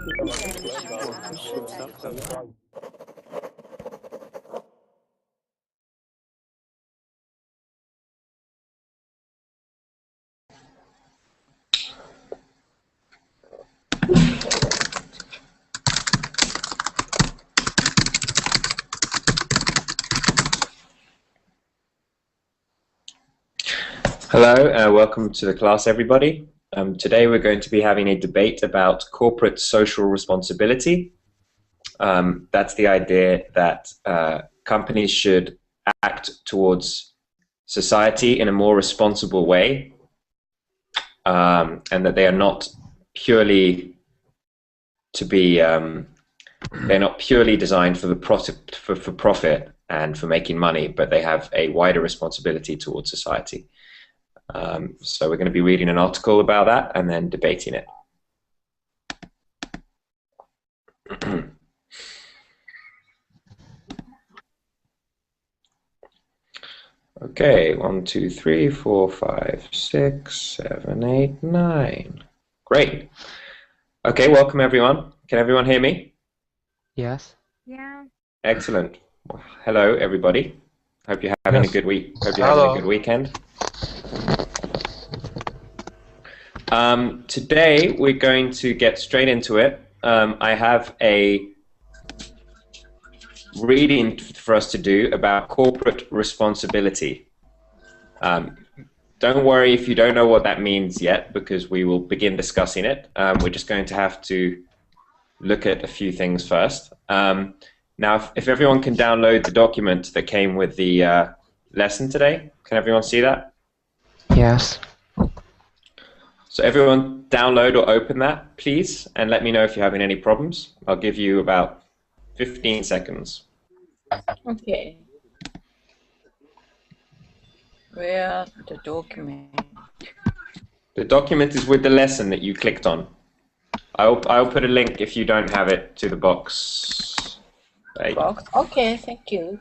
Hello, welcome to the class, everybody. Today we're going to be having a debate about corporate social responsibility. That's the idea that companies should act towards society in a more responsible way, and that they are not purely they're not purely designed for profit and for making money, but they have a wider responsibility towards society. So we're going to be reading an article about that and then debating it. Okay, 1, 2, 3, 4, 5, 6, 7, 8, 9. Great. Okay, welcome everyone. Can everyone hear me? Yes. Yeah. Excellent. Well, hello everybody. Hope you're having a good week. Hope you're having a good weekend. Today we're going to get straight into it. I have a reading for us to do about corporate responsibility. Don't worry if you don't know what that means yet, because we will begin discussing it. We're just going to have to look at a few things first. Now, if everyone can download the document that came with the lesson today, can everyone see that? Yes. So everyone download or open that, please, and let me know if you're having any problems. I'll give you about 15 seconds. Okay. Where the document? The document is with the lesson that you clicked on. I'll put a link if you don't have it to the box. Box. Okay, thank you.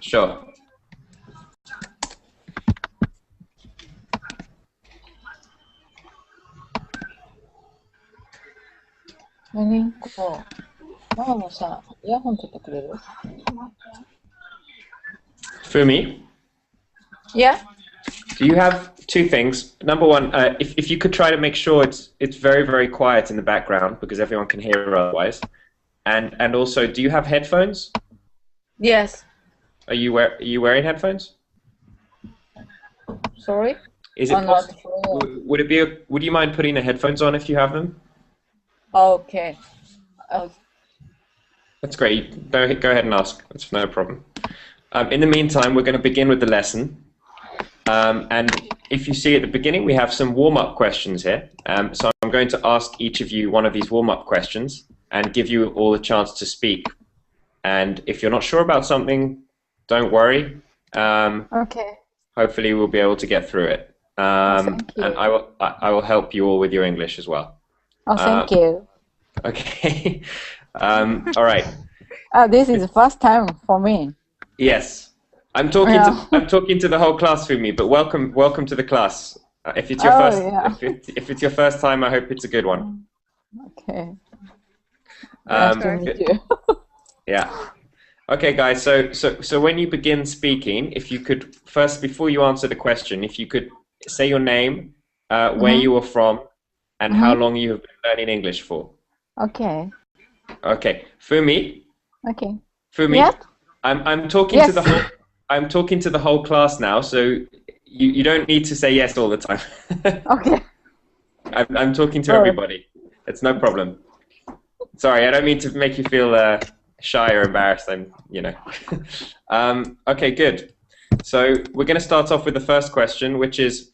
Sure. Fumi? Yeah? Do you have two things? Number one, if you could try to make sure it's very, very quiet in the background because everyone can hear otherwise. And also, do you have headphones? Yes. Are you wearing headphones? Sorry? Is it possible? Would you mind putting the headphones on if you have them? Okay. That's great. Go ahead and ask. That's no problem. In the meantime, we're going to begin with the lesson. And if you see at the beginning, we have some warm-up questions here. So I'm going to ask each of you one of these warm-up questions and give you all a chance to speak. And if you're not sure about something, don't worry. Okay. Hopefully we'll be able to get through it. Thank you. And I will help you all with your English as well. Oh, thank you. Okay. All right. This is the first time for me. Yes. I'm talking to the whole class through me, but welcome to the class. If it's your if it's your first time, I hope it's a good one. Okay. Nice to meet you. Yeah. Okay, guys. So when you begin speaking, if you could first, before you answer the question, if you could say your name, where you are from, and how long you have been learning English for. Okay. Okay. Fumi. Okay. Fumi. Yes? I'm talking to the whole. I'm talking to the whole class now, so you don't need to say yes all the time. Okay. I'm talking to everybody. It's no problem. Sorry, I don't mean to make you feel shy or embarrassed. Okay, good. So we're going to start off with the first question, which is,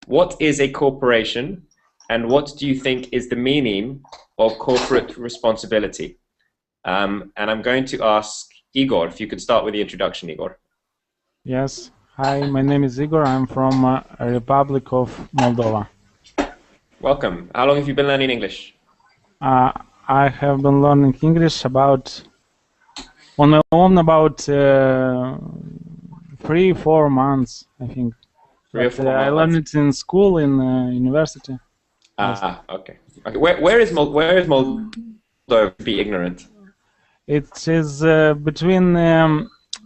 what is a corporation, and what do you think is the meaning of corporate responsibility? And I'm going to ask Igor, if you could start with the introduction, Igor. Yes. Hi, my name is Igor. I'm from Republic of Moldova. Welcome. How long have you been learning English? I have been learning English on my own about 3-4 months, I think. 3 or 4 months. I learned it in school, in university. Okay. Where is Moldova? Moldova, be ignorant. It is between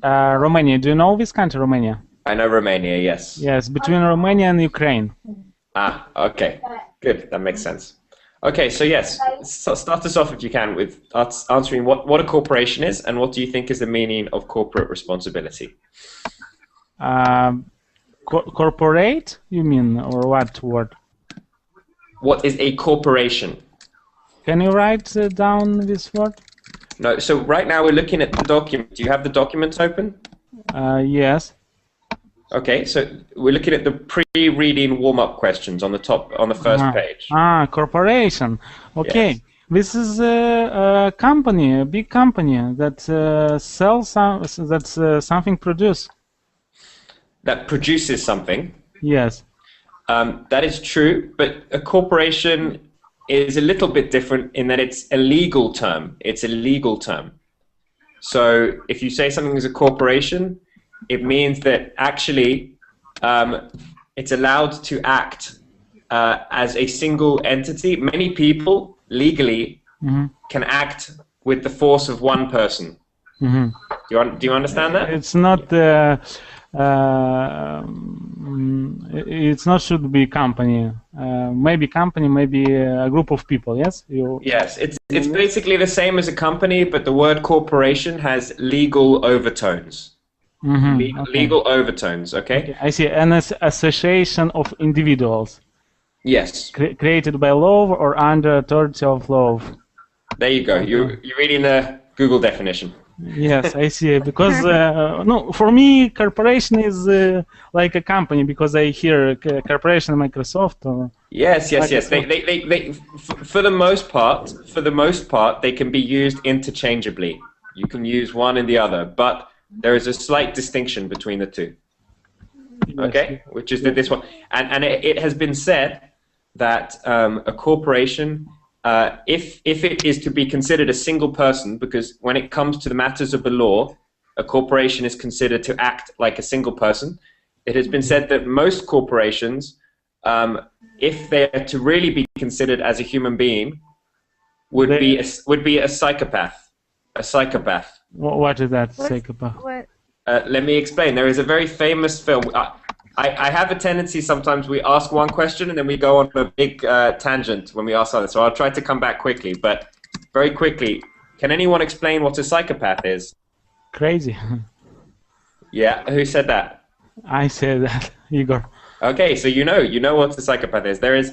Romania. Do you know this country, Romania? I know Romania, yes. Yes, between Romania and Ukraine. Ah, okay. Good, that makes sense. Okay, so yes, so start us off if you can with answering what a corporation is and what do you think is the meaning of corporate responsibility? Corporate, you mean, or what word? What is a corporation? Can you write down this word? No, so right now we're looking at the document. Do you have the document open? Yes. Okay, so we're looking at the pre-reading warm-up questions on the top, on the first page. Corporation. Okay. Yes. This is a company, a big company that sells something produce. That produces something. Yes. That is true, but a corporation is a little bit different in that it's a legal term. It's a legal term. So if you say something is a corporation, it means that actually it's allowed to act as a single entity. Many people legally can act with the force of one person. Do you understand that? It's not. It's not should be company. Maybe company, maybe a group of people. Yes. Yes, it's basically the same as a company, but the word corporation has legal overtones. Legal overtones. Okay. I see. An association of individuals. Yes. Created by law or under authority of law. There you go. You're reading the Google definition. Yes, I see. Because no, for me, corporation is like a company. Because I hear corporation, Microsoft. Or yes. Microsoft. They for the most part, they can be used interchangeably. You can use one and the other, but there is a slight distinction between the two. Okay, which is that this one, and it has been said that a corporation, if it is to be considered a single person, because when it comes to the matters of the law, a corporation is considered to act like a single person. It has been said that most corporations, if they are to really be considered as a human being, would be a psychopath. A psychopath. What is that, psychopath? Let me explain. There is a very famous film. I have a tendency sometimes we ask one question and then we go on a big tangent when we ask others. So I'll try to come back quickly, but very quickly. Can anyone explain what a psychopath is? Crazy. Yeah, who said that? I said that, Igor. Okay, so you know what a psychopath is. There is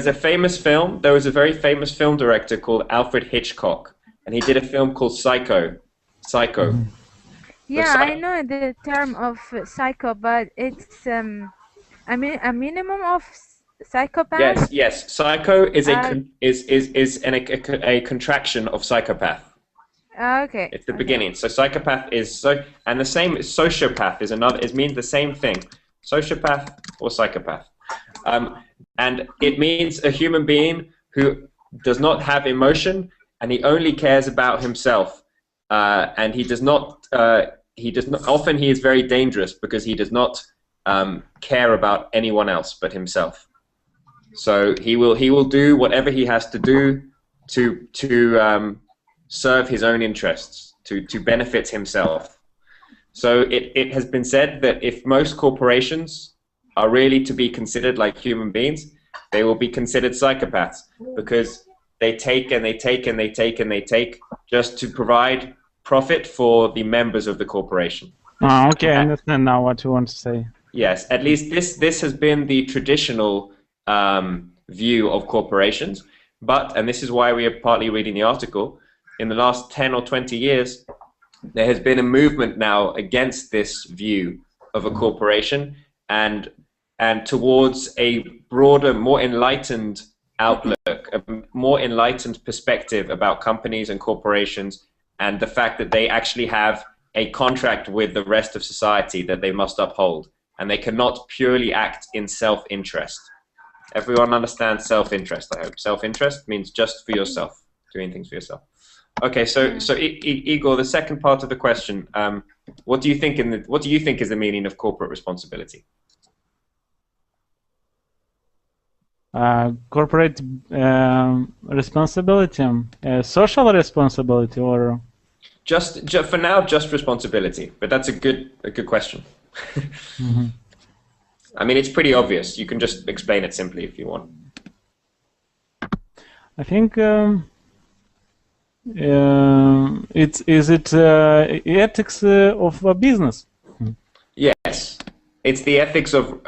a famous film. There was a very famous film director called Alfred Hitchcock, and he did a film called Psycho. Psycho. Yeah, I know the term of psycho, but it's a minimum of psychopath. Yes. Psycho is a contraction of psychopath. Okay. It's the beginning. So psychopath is and the same sociopath is another. It means the same thing. Sociopath or psychopath, and it means a human being who does not have emotion and he only cares about himself. And he does not. Often he is very dangerous because he does not care about anyone else but himself. So he will do whatever he has to do to serve his own interests, to benefit himself. So it has been said that if most corporations are really to be considered like human beings, they will be considered psychopaths because they take and they take and they take and they take just to provide profit for the members of the corporation. Oh, okay, I understand now what you want to say. Yes, at least this has been the traditional view of corporations. But, and this is why we are partly reading the article, in the last 10 or 20 years, there has been a movement now against this view of a corporation and towards a broader, more enlightened outlook, a more enlightened perspective about companies and corporations and the fact that they actually have a contract with the rest of society that they must uphold, and they cannot purely act in self-interest. Everyone understands self-interest, I hope. Self-interest means just for yourself, doing things for yourself. Okay, so Igor, the second part of the question, what do you think is the meaning of corporate responsibility? corporate responsibility, social responsibility, or just for now, just responsibility. But that's a good question. Mhm. I mean, it's pretty obvious. You can just explain it simply if you want. I think is it ethics of a business? Yes, it's the ethics of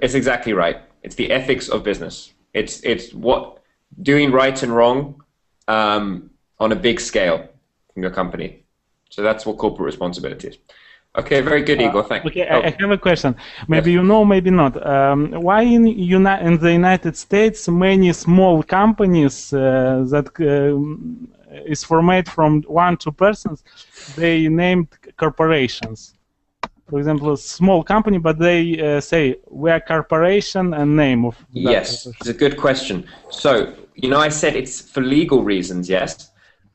it's exactly right. It's the ethics of business. It's what doing right and wrong on a big scale in your company. So that's what corporate responsibility is. Okay, very good, Igor. Thank you. Okay, I have a question. Maybe you know, maybe not. Why in the United States many small companies that is formed from 1-2 persons, they named corporations? For example, a small company, but they say we are corporation and name of that. Yes, it's a good question. So, you know, I said it's for legal reasons, yes?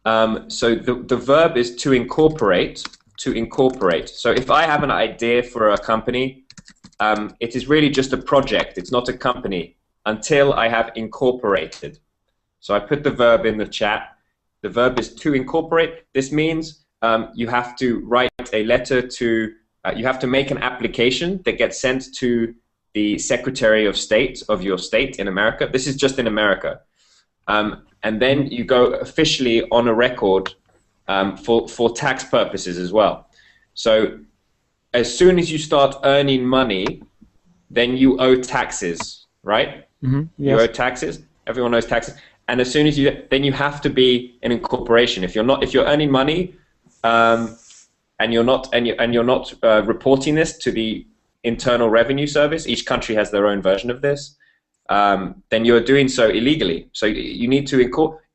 So the verb is to incorporate, to incorporate. So if I have an idea for a company, it is really just a project. It's not a company until I have incorporated. So I put the verb in the chat. The verb is to incorporate. This means you have to write a letter to, you have to make an application that gets sent to the Secretary of State of your state in America. This is just in America. And then you go officially on a record for tax purposes as well. So as soon as you start earning money, then you owe taxes, right? Mm-hmm. Yes. You owe taxes. Everyone owes taxes. And as soon as then you have to be an incorporation. If you're earning money, and you're not reporting this to the Internal Revenue Service, each country has their own version of this, then you're doing so illegally. So you need to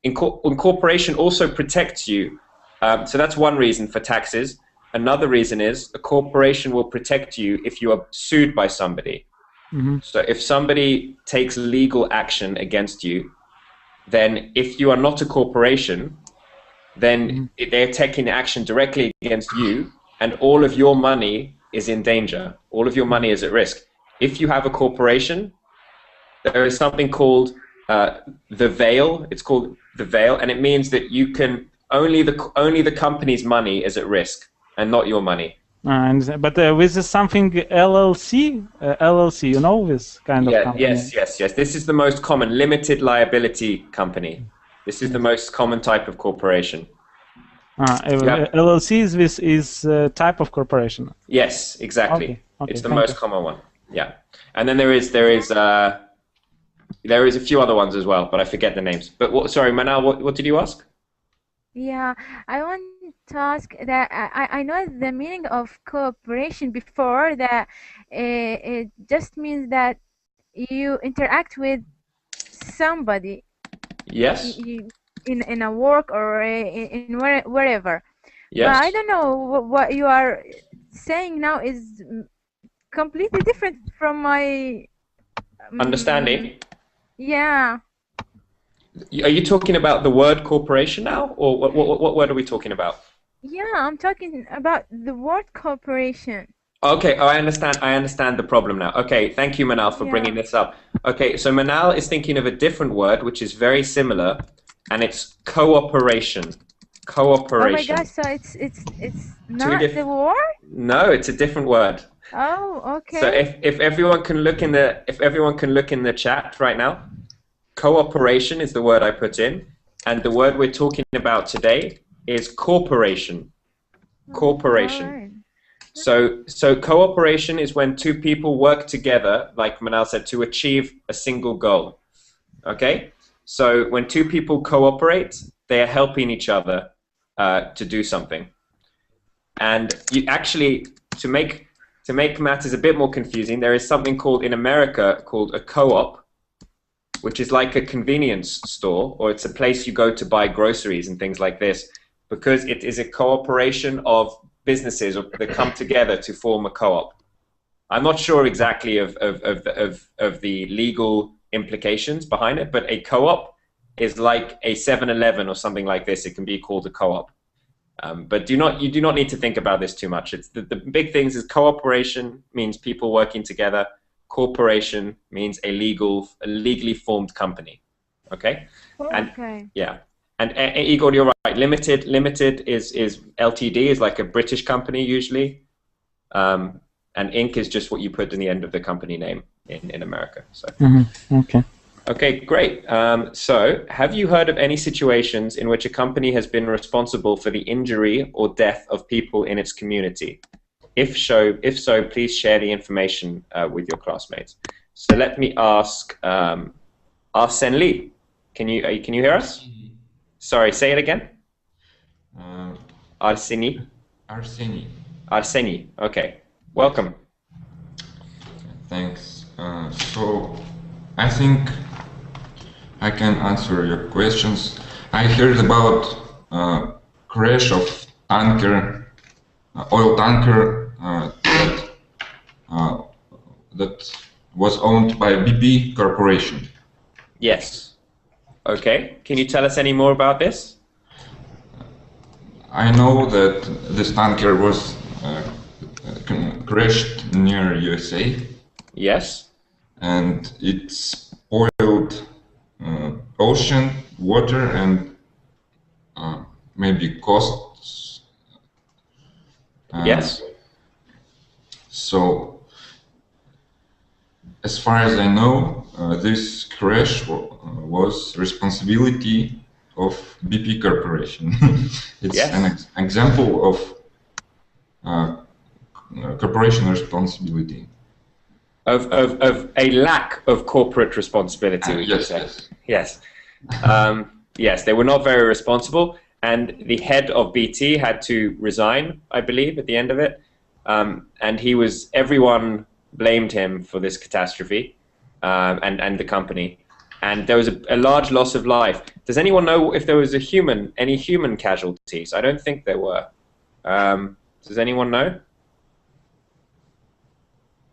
incorporation also protects you. So that's one reason for taxes. Another reason is a corporation will protect you if you are sued by somebody. Mm-hmm. So if somebody takes legal action against you, then if you are not a corporation, then they're taking action directly against you, and all of your money is in danger. All of your money is at risk. If you have a corporation, there is something called the veil. It's called the veil, and it means that you can only the company's money is at risk and not your money. But with something LLC, LLC, you know, this kind of company. Yes. This is the most common limited liability company. This is the most common type of corporation. LLC is type of corporation. Yes, exactly. Okay, it's the most common one. Yeah, and then there is a few other ones as well, but I forget the names. But sorry, Manal, what did you ask? Yeah, I want to ask that I know the meaning of cooperation before, that it just means that you interact with somebody. Yes. In a work or in wherever. Yes. But I don't know what you are saying now is completely different from my understanding. Yeah. Are you talking about the word corporation now, or what word are we talking about? Yeah, I'm talking about the word corporation. Okay, I understand the problem now. Okay, thank you, Manal, for bringing this up. Okay, so Manal is thinking of a different word which is very similar, and it's cooperation. Cooperation. Oh my gosh, so it's not the word? No, it's a different word. Oh, okay. So if everyone can look in the chat right now, cooperation is the word I put in, and the word we're talking about today is corporation. Corporation. All right. So cooperation is when two people work together, like Manal said, to achieve a single goal. Okay? So when two people cooperate, they are helping each other to do something. And you actually, to make matters a bit more confusing, there is something called in America called a co-op, which is like a convenience store, or it's a place you go to buy groceries and things like this, because it is a cooperation of businesses that come together to form a co-op. I'm not sure exactly of the legal implications behind it, but a co-op is like a 7-Eleven or something like this. It can be called a co-op. But you do not need to think about this too much. It's the big things is cooperation means people working together. corporation means a legally formed company. Okay? And Okay. yeah. And Igor, you're right. Limited is LTD, is like a British company usually. And Inc. is just what you put in the end of the company name in America. So. Okay. Okay, great. So, have you heard of any situations in which a company has been responsible for the injury or death of people in its community? If so, please share the information with your classmates. So, let me ask Arsene Lee. Can you hear us? Sorry, say it again. Arseni. Arseni. Okay. Welcome. Thanks. So, I think I can answer your questions. I heard about crash of tanker, oil tanker that was owned by BP Corporation. Yes. Okay. Can you tell us any more about this? I know that this tanker was crashed near USA. Yes. And it spoiled ocean, water, and maybe costs. Yes. So, as far as I know, this crash was responsibility of BP Corporation. It's an example of corporation responsibility. Of a lack of corporate responsibility. Yes. Yes, they were not very responsible, and the head of BT had to resign, I believe, at the end of it. And everyone blamed him for this catastrophe, and the company. And there was a large loss of life. Does anyone know if there was any human casualties? I don't think there were. Does anyone know?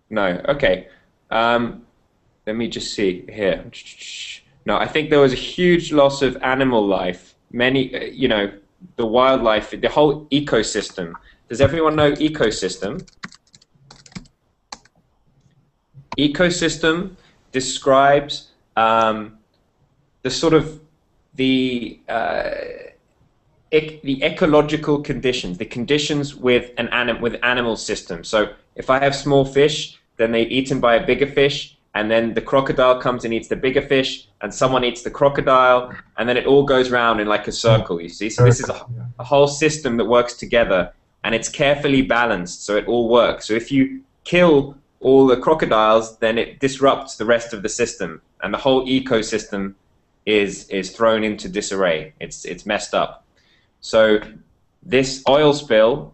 No. Okay. Let me just see here. No, I think there was a huge loss of animal life. Many, the wildlife, the whole ecosystem. Does everyone know ecosystem? Ecosystem describes the sort of the ecological conditions, the conditions with animal systems. So if I have small fish, then they're eaten by a bigger fish, and then the crocodile comes and eats the bigger fish, and someone eats the crocodile, and then it all goes round in like a circle, you see? So this is a whole system that works together, and it's carefully balanced, so it all works. So if you kill all the crocodiles, then it disrupts the rest of the system, and the whole ecosystem is thrown into disarray. It's messed up. So this oil spill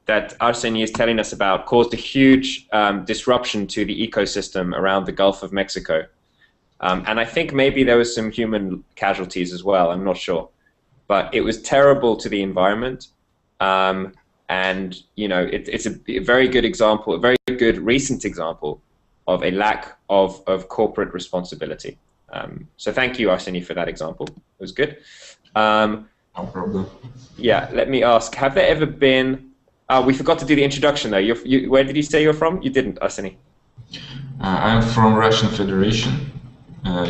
that Arseny is telling us about caused a huge disruption to the ecosystem around the Gulf of Mexico. And I think maybe there was some human casualties as well, I'm not sure. But it was terrible to the environment. And it's a very good example, a very good recent example of a lack of corporate responsibility. So thank you, Arseny, for that example. It was good. No problem. Yeah, let me ask, have there ever been... we forgot to do the introduction, though. Where did you say you're from? You didn't, Arseny. I'm from Russian Federation,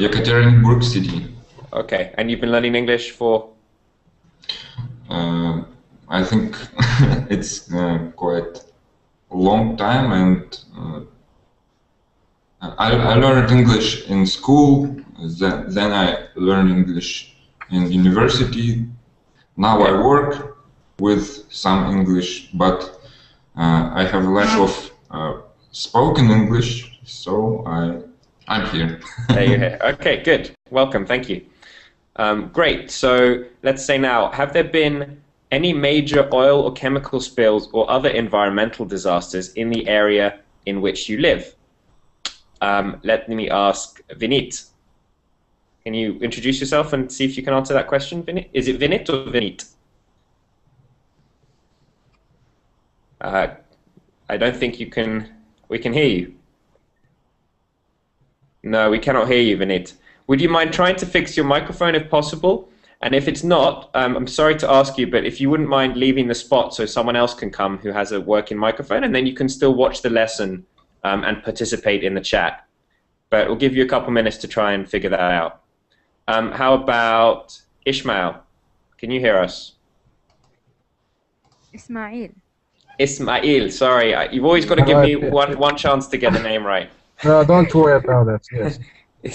Yekaterinburg city. Okay, and you've been learning English for? I think it's quite a long time, and I learned English in school, then I learned English in university. Now I work with some English, but I have a lack of spoken English, so I'm here. There you're here. Okay, good. Welcome. Thank you. Great. So let's say now, have there been any major oil or chemical spills or other environmental disasters in the area in which you live? Let me ask Vinit. Can you introduce yourself and see if you can answer that question, Vinit? Is it Vinit or Vinit? I don't think you can. We can hear you. No, we cannot hear you, Vinit. Would you mind trying to fix your microphone if possible? And if it's not, I'm sorry to ask you, but if you wouldn't mind leaving the spot so someone else can come who has a working microphone, and then you can still watch the lesson and participate in the chat. But we'll give you a couple minutes to try and figure that out. How about Ishmael? Can you hear us? Ismail. Ismail, sorry. You've always got to give me one chance to get the name right. No, don't worry about that. Yes,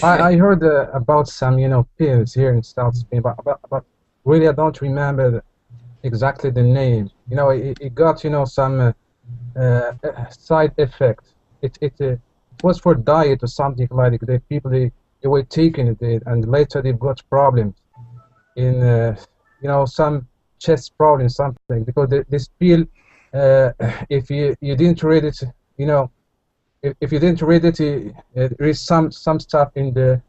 I heard about some pills here in South Spain, but really I don't remember exactly the name. It got some side effect. It was for diet or something like that. The people they were taking it, and later they got problems in some chest problems, something, because this pill, if you didn't read it, if you didn't read it, there is some stuff in the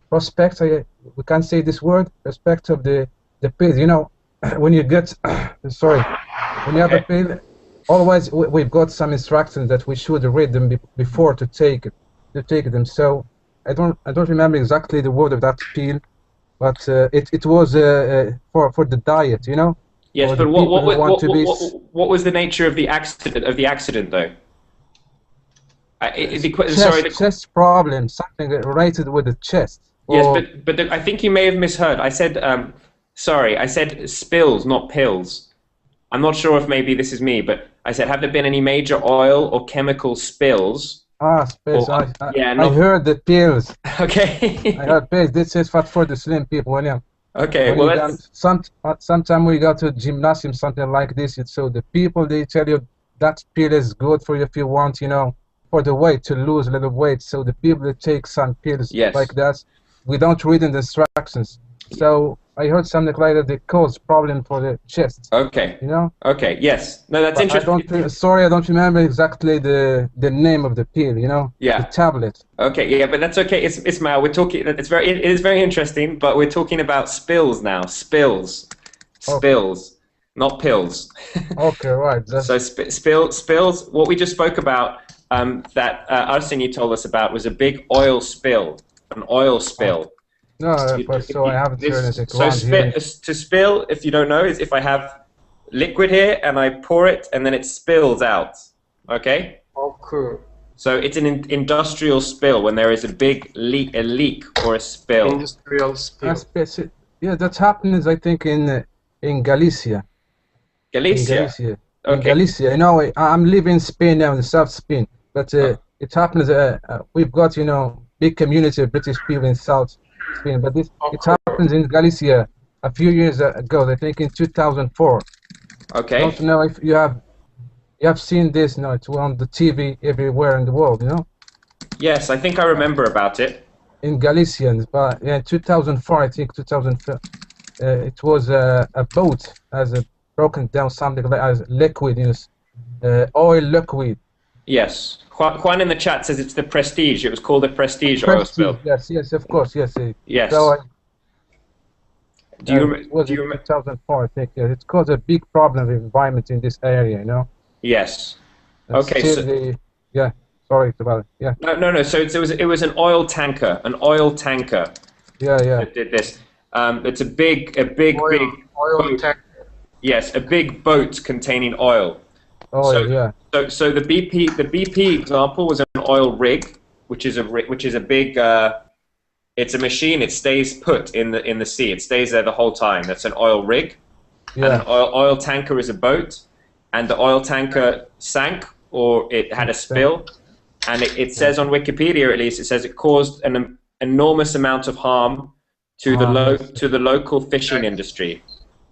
prospect. We can't say this word. Prospect of the pill. When you get sorry, when you have a pill, always we've got some instructions that we should read them before to take them. So I don't remember exactly the word of that pill, but it was for the diet. Yes, but what was the nature of the accident though? Chest problem, something related with the chest. Yes, but I think you may have misheard. I said, sorry, I said spills, not pills. I'm not sure if maybe this is me, but I said, have there been any major oil or chemical spills? Spills. I heard the pills. Okay. I heard pills. This is for the slim people. Okay, well, that's... Sometime we go to gymnasium, something like this. So the people, they tell you that pill is good for you if you want, for the weight, to lose a little weight. So the people that take some pills like that, we don't read in the instructions. So I heard something like that. They cause problem for the chest. Okay. Okay. Yes. No, that's interesting. Sorry, I don't remember exactly the name of the pill. Yeah. The tablet. Okay. Yeah, but that's okay. Ismail, we're talking. It is very interesting, but we're talking about spills now. Spills, not pills. Okay. Right. So spills. What we just spoke about. That Arsene told us about was a big oil spill, an oil spill. No, so I haven't heard anything. So to spill, if you don't know, is if I have liquid here and I pour it and then it spills out. Okay? Okay. So it's an industrial spill when there is a big leak or a spill. Industrial spill. Yeah, that happens, I think, in Galicia. Galicia? Okay. In Galicia. I'm living in Spain now, in South Spain. But it happens, we've got, big community of British people in South Spain. But it happens in Galicia a few years ago, I think in 2004. Okay. I don't know if you have seen this, it's on the TV everywhere in the world, Yes, I think I remember about it. In Galicia, but in 2004, I think 2004, it was a boat as broken down something like as liquid, oil liquid. Yes. Juan in the chat says it's the Prestige. It was called the Prestige oil spill. Yes, of course, yes. Yes. So, do you remember? 2004, I think. Yes. It caused a big problem with environment in this area, Yes. And okay. Sorry about it. Yeah. No. So it was an oil tanker. Yeah. That did this. It's a big oil tanker. Yes, a big boat containing oil. Yeah. So the BP example was an oil rig, which is a big. It's a machine. It stays put in the sea. It stays there the whole time. That's an oil rig. Yeah. And an oil tanker is a boat, and the oil tanker sank or it had a spill, and it says on Wikipedia, at least, it says it caused an enormous amount of harm to the local fishing industry.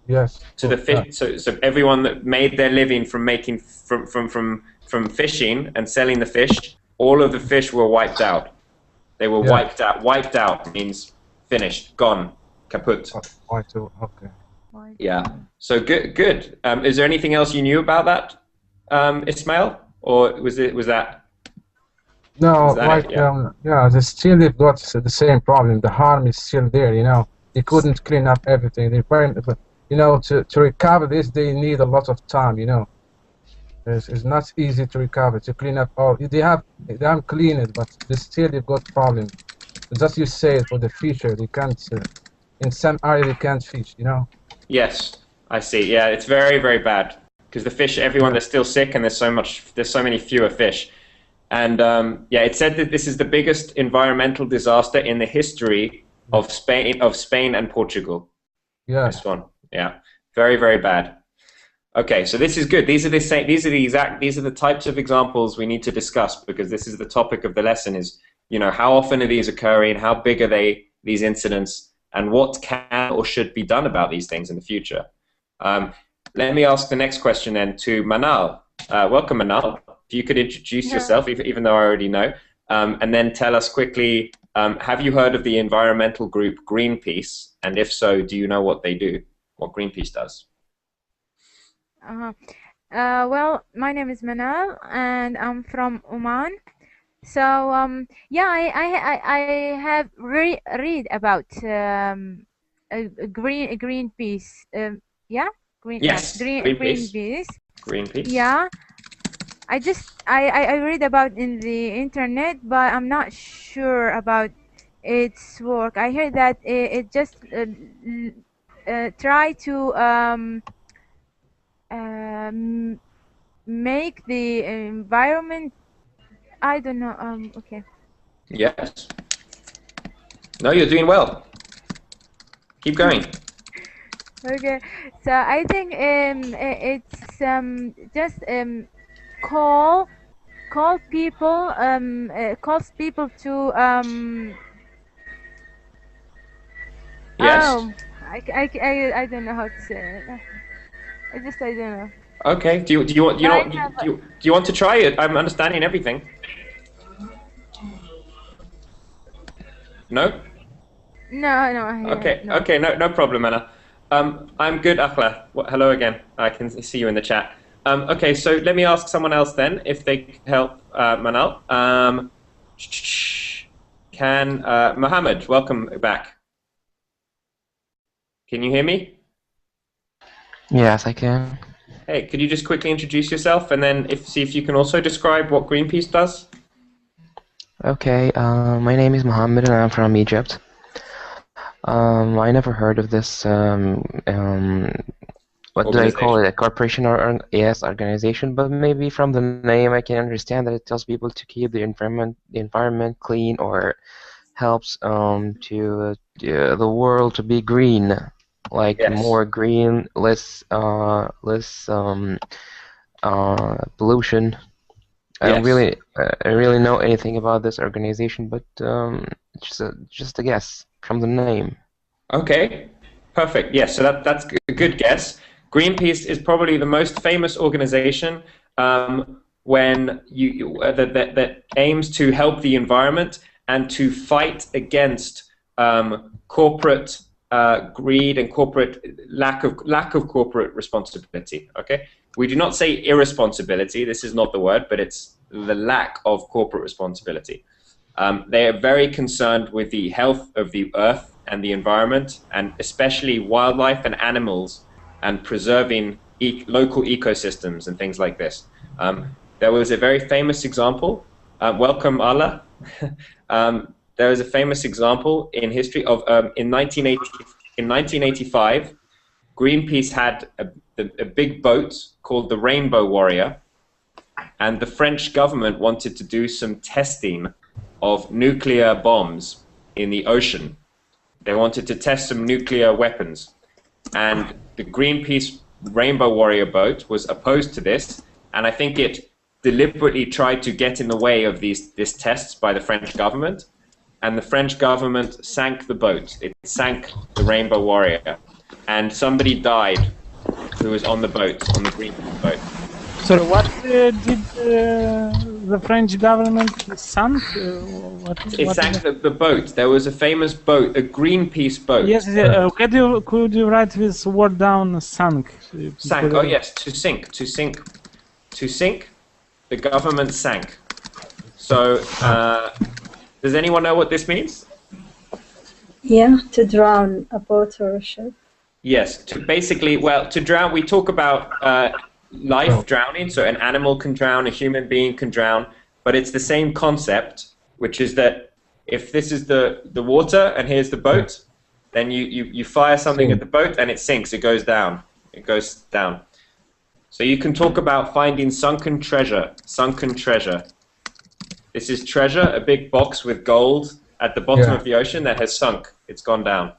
Yes. To the fish, so everyone that made their living from making from fishing and selling the fish, all of the fish were wiped out. They were wiped out. Wiped out means finished, gone, kaput. Okay. Yeah. So good. Is there anything else you knew about that, Ismail, or was that? No, still they've got the same problem. The harm is still there. They couldn't clean up everything. To recover this, they need a lot of time. It's not easy to recover, to clean up all. They haven't cleaned it, but they've got problems. Just you say for the future, they can't. In some area, they can't fish. Yes, I see. Yeah, it's very, very bad because the fish. Everyone, they're still sick, and there's so many fewer fish. And yeah, it said that this is the biggest environmental disaster in the history of Spain and Portugal. Yeah. This one, yeah, very, very bad. Okay, so this is good. These are the types of examples we need to discuss, because this is the topic of the lesson. Is, you know, how often are these occurring? How big are they? These incidents, and what can or should be done about these things in the future? Let me ask the next question then to Manal. Welcome, Manal. If you could introduce yourself, even though I already know, and then tell us quickly, have you heard of the environmental group Greenpeace? And if so, do you know what they do, what Greenpeace does? Well, my name is Manal, and I'm from Oman. So yeah, I have read about Greenpeace. Yeah, Yes, Greenpeace. Greenpeace. Greenpeace. Yeah, I read about in the internet, but I'm not sure about its work. I heard that it just try to make the environment. I don't know. Okay. Yes. No, you're doing well. Keep going. Okay. So I think it's just calls people to Yes. oh, I don't know how to say it. I don't know. Okay. Do you want to try it? I'm understanding everything. No? No. Okay. No. Okay. No problem, Anna. I'm good, Akhla. Hello again. I can see you in the chat. Okay. So let me ask someone else then, if they can help Manal. Can Mohammed, welcome back. Can you hear me? Yes, I can. Hey, could you just quickly introduce yourself, and then see if you can also describe what Greenpeace does? Okay, my name is Mohammed and I'm from Egypt. I never heard of this, what do I call it, a corporation or yes, organization, but maybe from the name I can understand that it tells people to keep the environment clean, or helps to the world to be green, like Yes. more green, less pollution. I don't really know anything about this organization, but just a guess from the name. Okay, perfect. Yes, so that's a good guess. Greenpeace is probably the most famous organization that aims to help the environment and to fight against corporate greed and corporate lack of corporate responsibility. Okay, we do not say irresponsibility. This is not the word, but it's the lack of corporate responsibility. They are very concerned with the health of the earth and the environment, and especially wildlife and animals, and preserving local ecosystems and things like this. There was a very famous example. Welcome, Allah. There was a famous example in history of in 1985, Greenpeace had a big boat called the Rainbow Warrior, and the French government wanted to do some testing of nuclear bombs in the ocean. They wanted to test some nuclear weapons, and the Greenpeace Rainbow Warrior boat was opposed to this, and I think it deliberately tried to get in the way of these tests by the French government, and the French government sank the boat. It sank the Rainbow Warrior, and somebody died who was on the boat, on the Greenpeace boat. So what did the French government sunk? It sank the boat. There was a famous boat, a Greenpeace boat. Yes, could you write this word down, sunk? Sank, oh yes, to sink. To sink, the government sank. So, does anyone know what this means? Yeah, to drown a boat or a ship. Yes, to drown, we talk about life drowning, so an animal can drown, a human being can drown, but it's the same concept, which is that if this is the water and here's the boat, then you fire something at the boat and it sinks, it goes down. So you can talk about finding sunken treasure. This is treasure, a big box with gold at the bottom of the ocean that has sunk. It's gone down.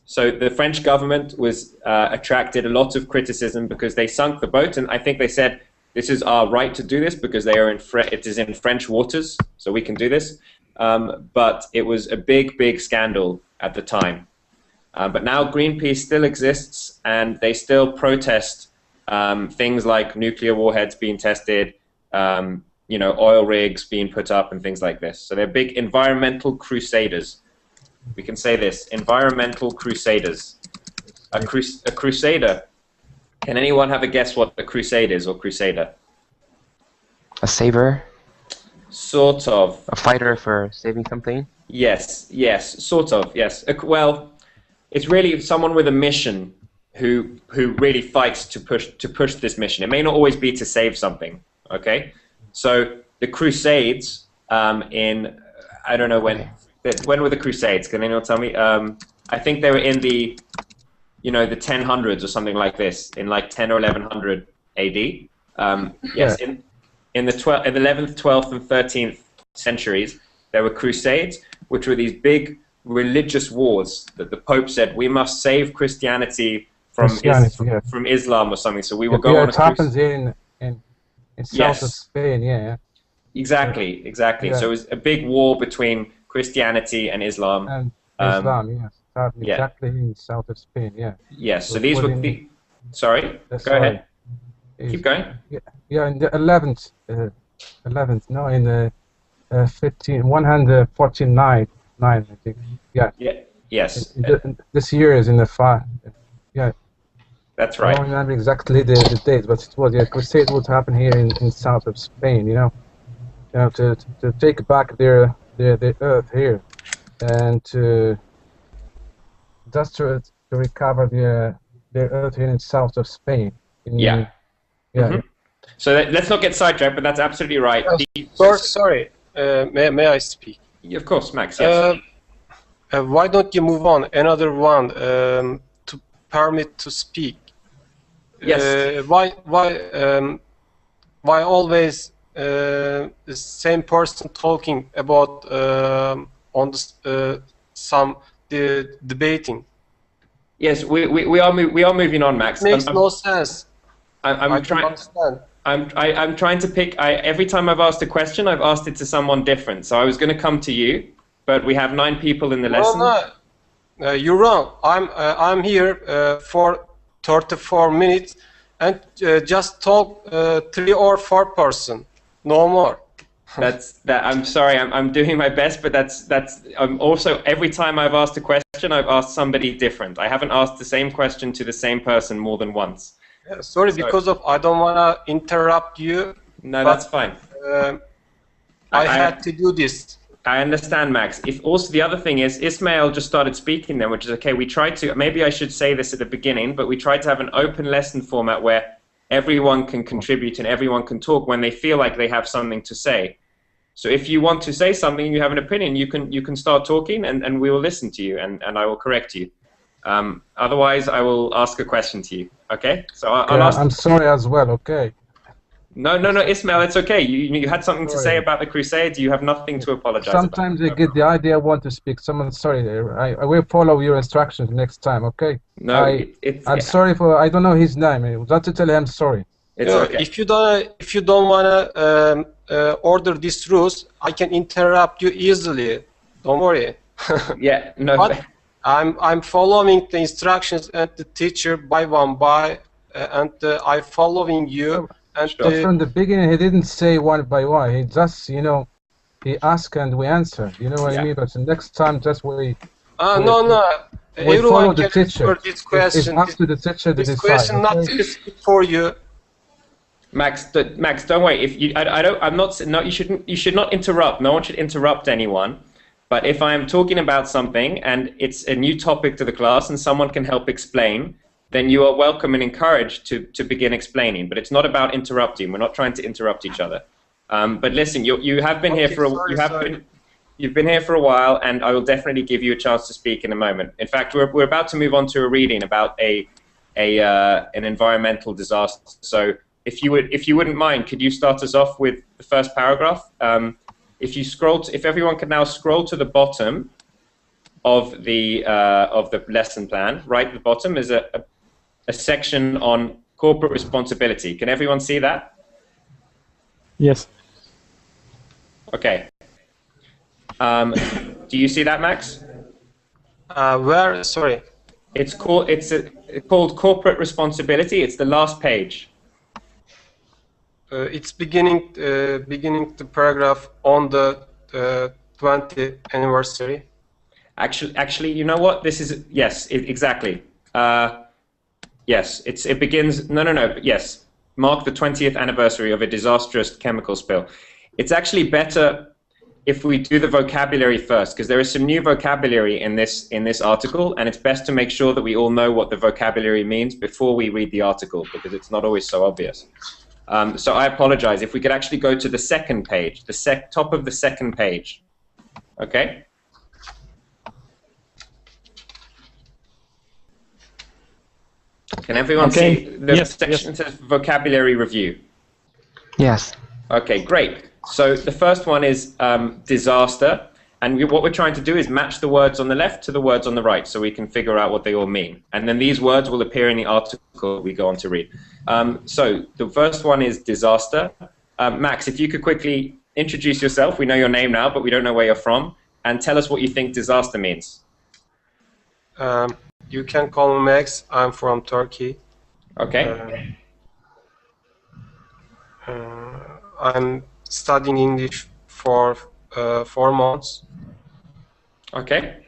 So the French government was attracted a lot of criticism because they sunk the boat, and I think they said, this is our right to do this because they are it is in French waters, so we can do this. But it was a big, big scandal at the time. But now Greenpeace still exists, and they still protest things like nuclear warheads being tested, you know, oil rigs being put up, and things like this. So they're big environmental crusaders. We can say this: environmental crusaders. A crusader. Can anyone have a guess what a crusade is, or crusader? A saver? Sort of. A fighter for saving something? Yes, yes, sort of, yes. Well, it's really someone with a mission who really fights to push this mission. It may not always be to save something, okay? So the Crusades in, I don't know when were the Crusades? Can anyone tell me? I think they were in the, you know, the 1000s or something like this, in like 10 or 1100 AD. Yes, in the 11th, 12th, and 13th centuries, there were crusades, which were these big religious wars that the Pope said, we must save Christianity from Islam or something. So we will go on a crusade. It happens here in south of Spain, Exactly, exactly. So it was a big war between Christianity and Islam. And Islam, yes. Exactly in south of Spain, Yes, so these would be... Sorry, go ahead. Keep going. Yeah, in the 11th, no, in the 149, I think. Yes. This year is in the 5. Yeah. That's right. I don't remember exactly the date, but it was crusade would happen here in south of Spain. You know, to take back the earth here, and to recover the earth here in south of Spain. So let's not get sidetracked, but that's absolutely right. Sorry, may I speak? Of course, Max. Yes. Why don't you move on another one to permit to speak? Yes. Why always the same person talking about on the debating? Yes, we are moving on, Max. It makes no sense. I'm trying to pick. Every time I've asked a question, I've asked it to someone different. So I was going to come to you, but we have 9 people in the lesson. No, you're wrong. I'm here for 34 minutes and just talk 3 or 4 person, no more. I'm sorry. I'm doing my best, but I'm also, every time I've asked a question, I've asked somebody different. I haven't asked the same question to the same person more than once. Yeah, sorry, because of I don't want to interrupt you. No, that's fine. I had to do this. I understand, Max. Also, the other thing is, Ismail just started speaking then, which is okay. We tried to, maybe I should say this at the beginning, but we tried to have an open lesson format where everyone can contribute and everyone can talk when they feel like they have something to say. So if you want to say something, you have an opinion, you can start talking, and we will listen to you, and I will correct you. Otherwise, I will ask a question to you. Okay? So I'm sorry as well. Okay. No, Ismail, it's okay. You had something to say about the Crusades. You have nothing to apologize Sometimes about. I get the idea I want to speak. Someone, sorry, I will follow your instructions next time. Okay? No, I'm sorry for. I don't know his name. Not to tell him I'm sorry. It's okay. If you don't wanna order these rules, I can interrupt you easily. Don't worry. Yeah. No. But I'm following the instructions and the teacher by one and I following you. And from the beginning, he didn't say one by one. He just, he asked and we answer. You know what I mean? But the next time, just we everyone follow the teacher. This question. It's up to the teacher to decide. This question not specific for you. Max, don't worry. If you, I'm not. No, you shouldn't. You should not interrupt. No one should interrupt anyone. But if I am talking about something and it's a new topic to the class and someone can help explain, then you are welcome and encouraged to begin explaining. But it's not about interrupting. We're not trying to interrupt each other. But listen, you have been here for you've been here for a while, and I will definitely give you a chance to speak in a moment. In fact, we're about to move on to a reading about an environmental disaster. So if you wouldn't mind, could you start us off with the first paragraph? if everyone can now scroll to the bottom of the lesson plan, right at the bottom is a section on corporate responsibility. Can everyone see that? Yes. Okay. Do you see that, Max? Where? Sorry. It's called corporate responsibility. It's the last page. It's beginning the paragraph on the 20th anniversary. Actually, you know what? This is yes, exactly. Yes, it begins. No. Yes, mark the 20th anniversary of a disastrous chemical spill. It's actually better if we do the vocabulary first, because there is some new vocabulary in this article, and it's best to make sure that we all know what the vocabulary means before we read the article, because it's not always so obvious. So I apologize. If we could actually go to the second page, the top of the second page. Okay. Can everyone see the section says vocabulary review? Yes. Okay, great. So the first one is disaster, and what we're trying to do is match the words on the left to the words on the right, so we can figure out what they all mean. And then these words will appear in the article we go on to read. So the first one is disaster. Max, if you could quickly introduce yourself. We know your name now, but we don't know where you're from. And tell us what you think disaster means. You can call me Max. I'm from Turkey. Okay. I'm studying English for 4 months. Okay.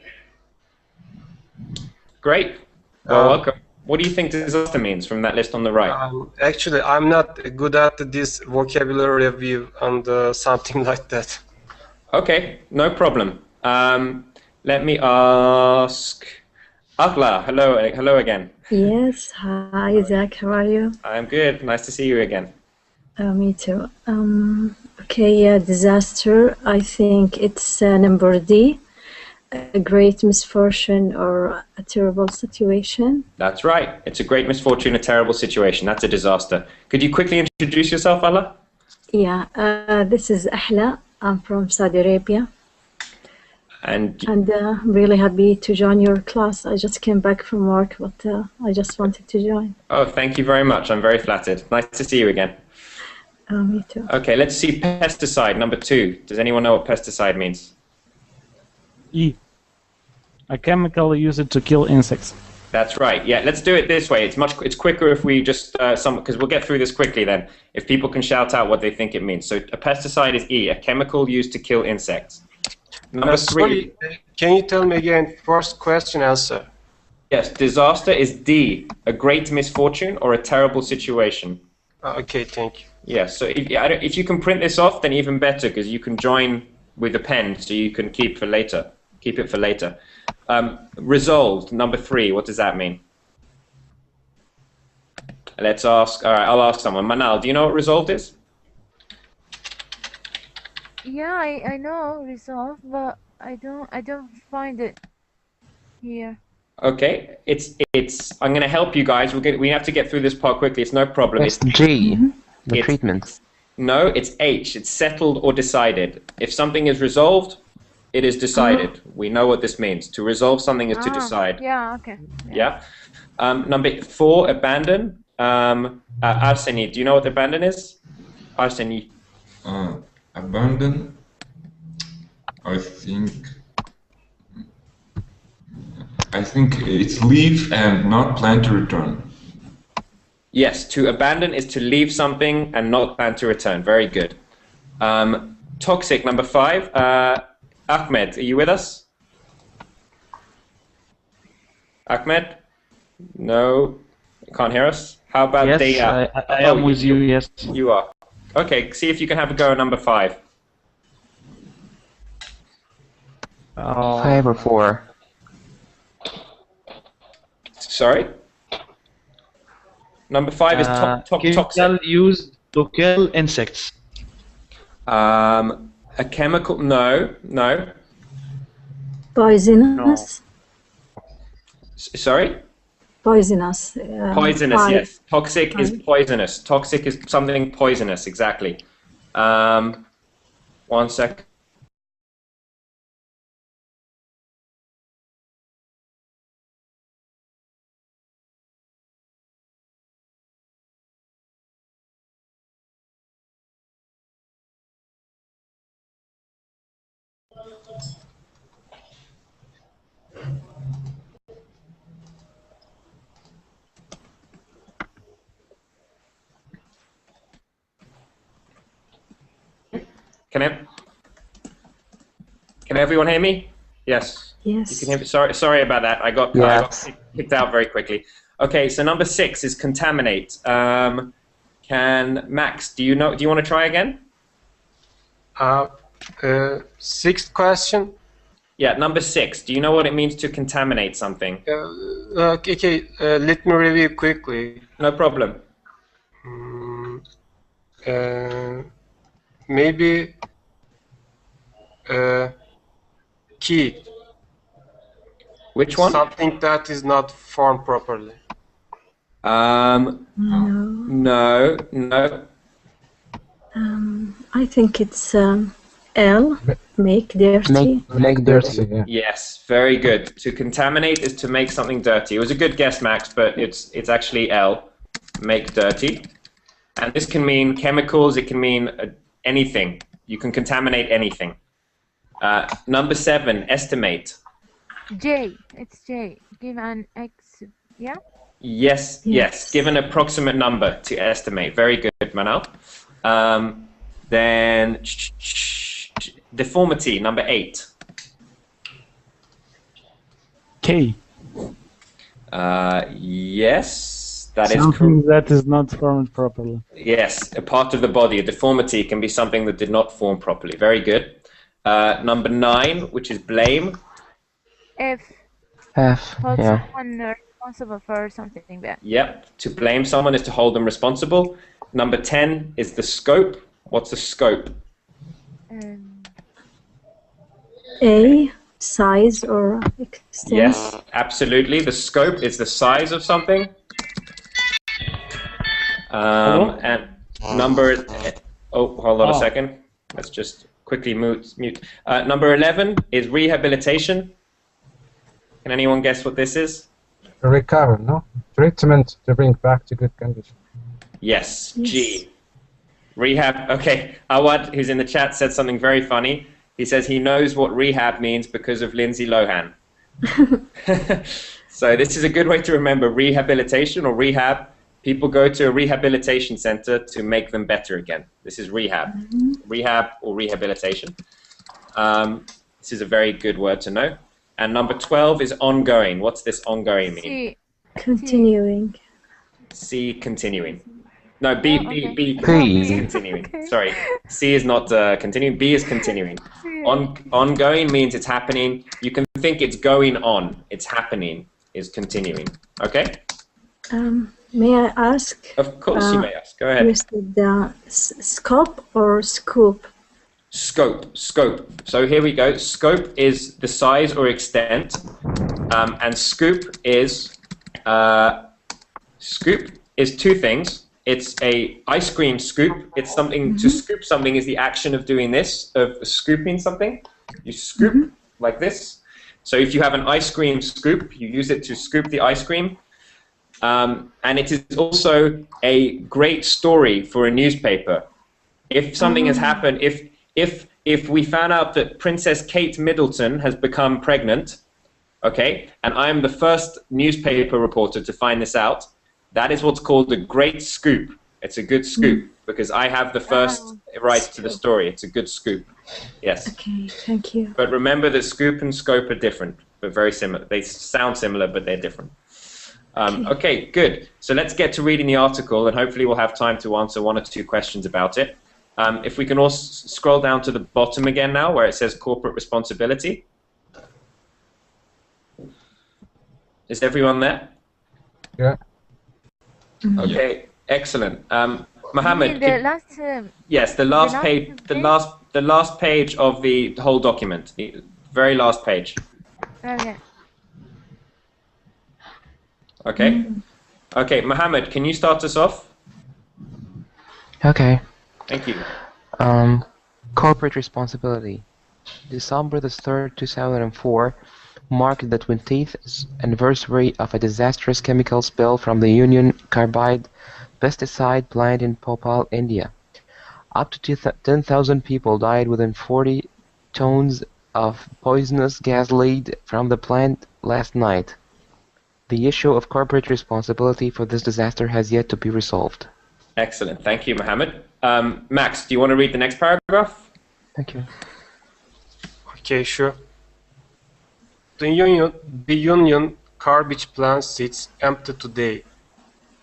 Great. Well, welcome. What do you think disaster means from that list on the right? Actually, I'm not good at this vocabulary review and something like that. Okay, no problem. Let me ask Akla. Hello again. Yes, hi Zach, how are you? I'm good. Nice to see you again. Me too. Okay, disaster. I think it's number D. A great misfortune or a terrible situation. That's right. It's a great misfortune, a terrible situation. That's a disaster. Could you quickly introduce yourself, Ala? Yeah, this is Ahla. I'm from Saudi Arabia. And I'm really happy to join your class. I just came back from work, but I just wanted to join. Oh, thank you very much. I'm very flattered. Nice to see you again. Me too. Okay, let's see pesticide, number 2. Does anyone know what pesticide means? E. A chemical used to kill insects. That's right. Yeah, let's do it this way. It's quicker if we just because we'll get through this quickly then. If people can shout out what they think it means. So a pesticide is E, a chemical used to kill insects. Number 3. Sorry, can you tell me again? First question answer. Yes, disaster is D, a great misfortune or a terrible situation. Okay, thank you. Yeah. So if you can print this off, then even better, because you can join with a pen, so you can keep for later. Keep it for later. Resolved, number 3. What does that mean? Let's ask. All right, I'll ask someone. Manal, do you know what resolved is? Yeah, I know resolve, but I don't find it here. Okay, it's. I'm going to help you guys. We have to get through this part quickly. It's no problem. It's G. The treatment. No, it's H. It's settled or decided. If something is resolved, it is decided. We know what this means. To resolve something is to decide. Yeah, okay. Yeah. Number 4, abandon. Arseny, do you know what abandon is? Arseny. Abandon. I think it's leave and not plan to return. Yes, to abandon is to leave something and not plan to return. Very good. Toxic, number 5. Ahmed, are you with us? Ahmed? No, can't hear us. How about yes, Deya? I am with you, yes. You are. Okay, see if you can have a go at number 5. 5 or 4. Sorry? Number 5 is toxic. Chemical used to kill insects. A chemical? No. Poisonous? No. Sorry? Poisonous. Poisonous, yes. Toxic is poisonous. Toxic is something poisonous, exactly. 1 second. Can everyone hear me? Yes. Yes. You can hear me. Sorry about that. I got kicked out very quickly. Okay, so number 6 is contaminate. Can Max? Do you want to try again? Sixth question. Yeah, number 6. Do you know what it means to contaminate something? Okay. Let me review quickly. No problem. Maybe key. Which one? Something that is not formed properly. No. I think it's L. Make dirty. Make dirty. Yeah. Yes, very good. To contaminate is to make something dirty. It was a good guess, Max, but it's actually L. Make dirty. And this can mean chemicals. It can mean anything. You can contaminate anything. Number 7, estimate. J. It's J. Give an X. Yeah? Yes. Give an approximate number to estimate. Very good, Manal. Then deformity, number 8. K. Yes, that is Something that is not formed properly. Yes, a part of the body. A deformity can be something that did not form properly. Very good. Number 9, which is blame. F. Hold someone responsible for something bad. Yep. To blame someone is to hold them responsible. Number 10 is the scope. What's the scope? A. Size or extent. Yes, absolutely. The scope is the size of something. And number... Oh, hold on a second. Let's just quickly mute. Number 11 is rehabilitation. Can anyone guess what this is? Recover, no? Treatment to bring back to good condition. Yes, G. Rehab. Okay, Awad, who's in the chat, said something very funny. He says he knows what rehab means because of Lindsay Lohan. So this is a good way to remember rehabilitation or rehab. People go to a rehabilitation center to make them better again. This is rehab. Rehab or rehabilitation. This is a very good word to know. And number 12 is ongoing. What's this ongoing mean? C. Continuing. C, continuing. No, B is continuing. Okay. Sorry, C is not continuing. B is continuing. Ongoing means it's happening. You can think it's going on. It's happening is continuing. Okay? May I ask? Of course you may ask. Go ahead. You said scope or scoop? Scope. So here we go. Scope is the size or extent, and scoop is two things. It's a ice cream scoop. It's something to scoop something is the action of doing this, of scooping something. You scoop like this. So if you have an ice cream scoop, you use it to scoop the ice cream. And it is also a great story for a newspaper. If something has happened, if we found out that Princess Kate Middleton has become pregnant, okay, and I am the first newspaper reporter to find this out, that is what's called a great scoop. It's a good scoop because I have the first right to the story. It's a good scoop. Yes. Okay, thank you. But remember that scoop and scope are different, but very similar. They sound similar, but they're different. Okay, good. So let's get to reading the article, and hopefully we'll have time to answer 1 or 2 questions about it. If we can all scroll down to the bottom again now, where it says corporate responsibility. Is everyone there? Yeah. Okay, excellent. Mohammed, Yes, the last page. The last page of the whole document. The very last page. Okay. Okay. Okay, Mohammed, can you start us off? Okay. Thank you. Corporate responsibility. December the 3rd, 2004 marked the 20th anniversary of a disastrous chemical spill from the Union Carbide pesticide plant in Bhopal, India. Up to 10,000 people died within 40 tons of poisonous gas leaked from the plant last night. The issue of corporate responsibility for this disaster has yet to be resolved. Excellent. Thank you, Mohammed. Max, do you want to read the next paragraph? Thank you. Okay, sure. The Union Carbide plant sits empty today,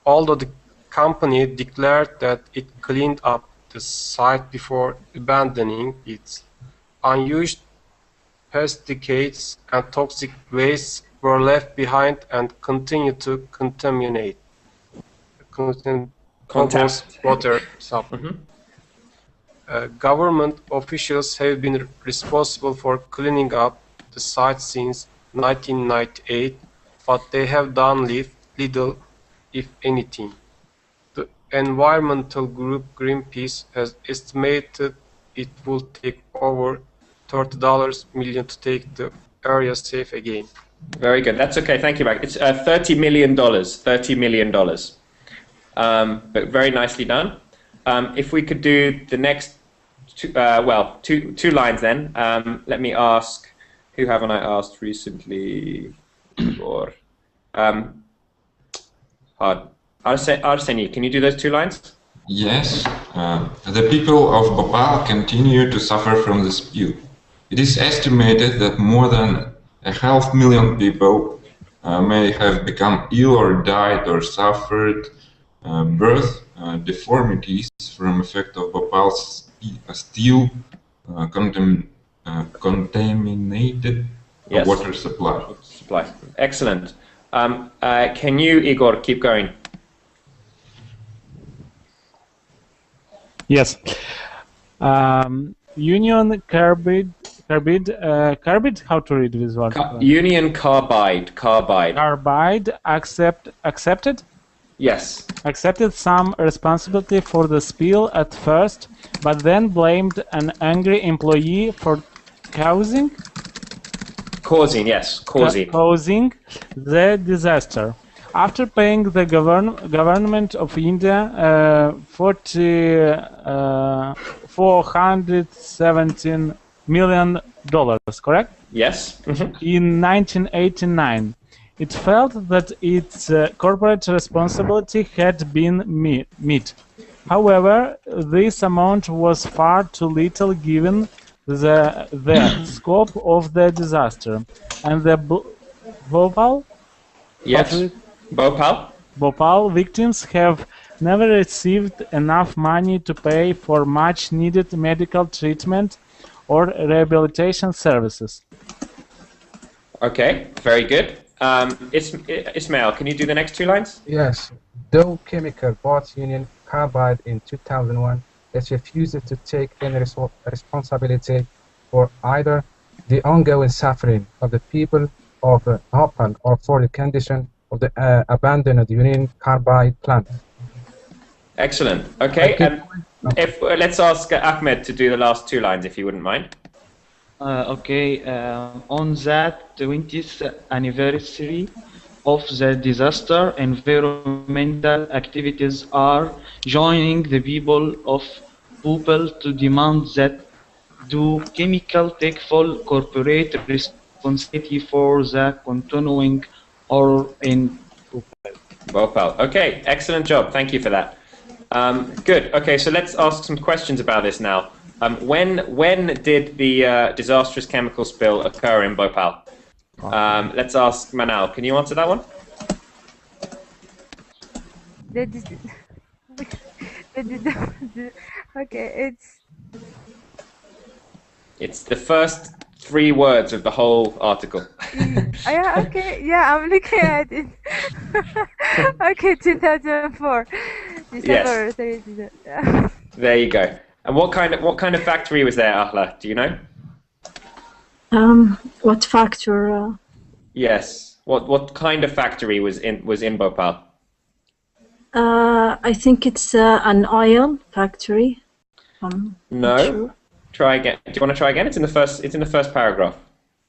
although the company declared that it cleaned up the site before abandoning it. Unused pesticides and toxic wastes were left behind and continue to contaminate water supply. Government officials have been responsible for cleaning up the site since 1998, but they have done little, if anything. The environmental group Greenpeace has estimated it will take over $30 million to take the area safe again. Very good. That's okay. Thank you, Max. It's $30 million. $30 million. But very nicely done. If we could do the next two lines then. Let me ask, who haven't I asked recently? Or Arseny, can you do those 2 lines? Yes. The people of Bhopal continue to suffer from the spill. It is estimated that more than 500,000 people may have become ill or died or suffered birth deformities from effect of Bhopal's steel contaminated water supply. Excellent. Can you, Igor, keep going? Yes. Union Carbide. Carbide. How to read this word? Union Carbide. Carbide accepted. Yes. Accepted some responsibility for the spill at first, but then blamed an angry employee for causing the disaster. After paying the government of India $417 million, correct? Yes. In 1989. It felt that its corporate responsibility had been met. However, this amount was far too little given the scope of the disaster, and the Bhopal victims have never received enough money to pay for much needed medical treatment or rehabilitation services. Okay, very good. Ismail, can you do the next 2 lines? Yes. Dow Chemical bought Union Carbide in 2001. It refuses to take any responsibility for either the ongoing suffering of the people of Bhopal or for the condition of the abandoned Union Carbide plant. Excellent. Okay, let's ask Ahmed to do the last 2 lines, if you wouldn't mind. On that 20th anniversary of the disaster, environmental activities are joining the people of Bhopal to demand that Dow Chemical take full corporate responsibility for the continuing horror in Bhopal. Okay, excellent job. Thank you for that. Good. Okay, so let's ask some questions about this now. When did the disastrous chemical spill occur in Bhopal? Let's ask Manal. Can you answer that one? Okay, it's the first 3 words of the whole article. Yeah, okay, yeah, I'm looking at it. Okay, 2004. December 30th. Yeah. There you go. And what kind of factory was there, Ahla? Do you know? What factor? Yes. What kind of factory was in Bhopal? I think it's an oil factory. No. Sure. Try again. Do you want to try again? It's in the first paragraph.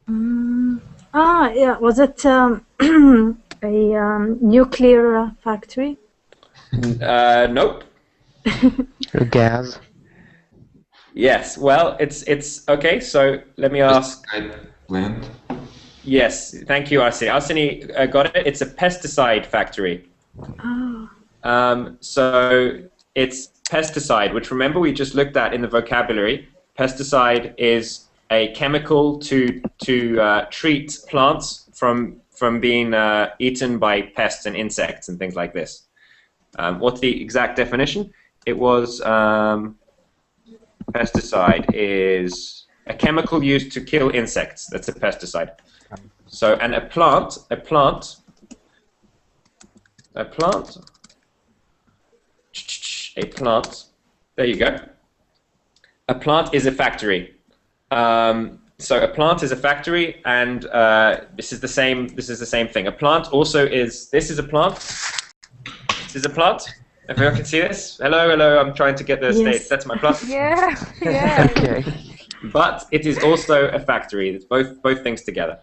Yeah. Was it a nuclear factory? Nope. Gas. Yes. Well, it's okay. So let me ask. Pesticide plant. Yes. Thank you, Arsene. Arsene got it. It's a pesticide factory. Oh. So it's pesticide, which remember we just looked at in the vocabulary. Pesticide is a chemical to treat plants from being eaten by pests and insects and things like this. What's the exact definition? It was pesticide is a chemical used to kill insects. That's a pesticide. So, and a plant. There you go. A plant is a factory. So a plant is a factory, and this is the same. This is the same thing. A plant also is. This is a plant. This is a plant. Everyone can see this. Hello, hello. I'm trying to get the state. That's my plant. Yeah, yeah. Okay. But it is also a factory. It's both things together.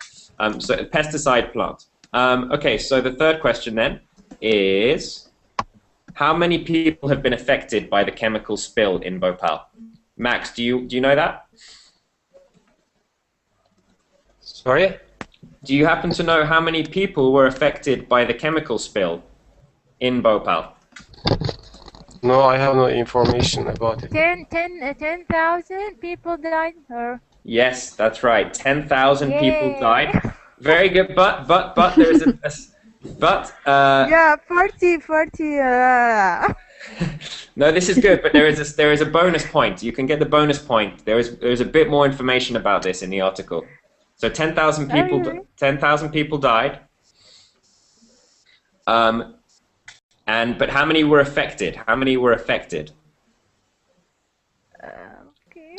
So a pesticide plant. Okay. So the third question then is, how many people have been affected by the chemical spill in Bhopal? Max, do you know that? Sorry? Do you happen to know how many people were affected by the chemical spill in Bhopal? No, I have no information about it. 10,000 people died, or? Yes, that's right. 10,000 people died. Very good, but there is a yeah, 40. No, this is good, but there is a bonus point. You can get the bonus point. There is a bit more information about this in the article. So 10,000 people, really? 10,000 people died. But how many were affected? How many were affected? Okay.